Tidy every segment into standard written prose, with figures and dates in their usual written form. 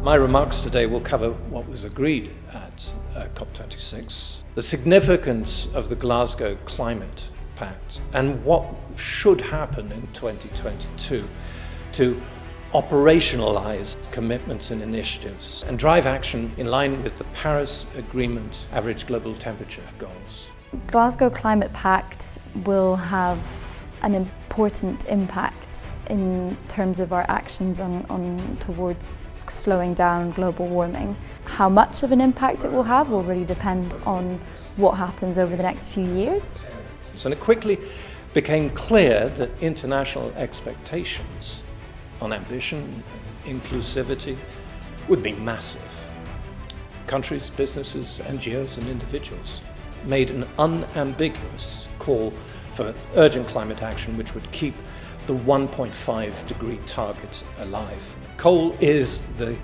My remarks today will cover what was agreed at COP26, the significance of the Glasgow Climate Pact, and what should happen in 2022 to operationalize commitments and initiatives and drive action in line with the Paris Agreement average global temperature goals. Glasgow Climate Pact will have an important impact in terms of our actions towards slowing down global warming. How much of an impact it will have will really depend on what happens over the next few years. And it quickly became clear that international expectations on ambition and inclusivity would be massive. Countries, businesses, NGOs and individuals made an unambiguous call for urgent climate action which would keep the 1.5 degree target alive. Coal is the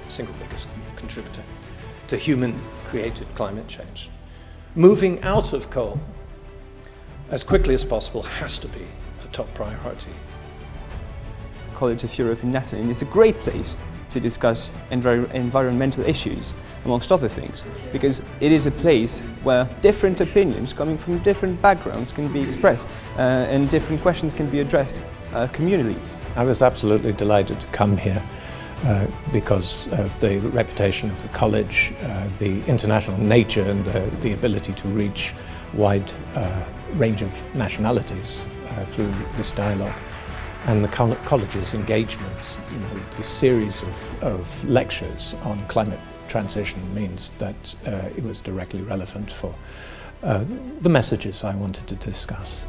single biggest contributor to human-created climate change. Moving out of coal as quickly as possible has to be a top priority. College of Europe in Natolin is a great place to discuss environmental issues, amongst other things, because it is a place where different opinions coming from different backgrounds can be expressed and different questions can be addressed communally. I was absolutely delighted to come here because of the reputation of the college, the international nature and the ability to reach wide range of nationalities through this dialogue. And the college's engagement, the series of lectures on climate transition means that it was directly relevant for the messages I wanted to discuss.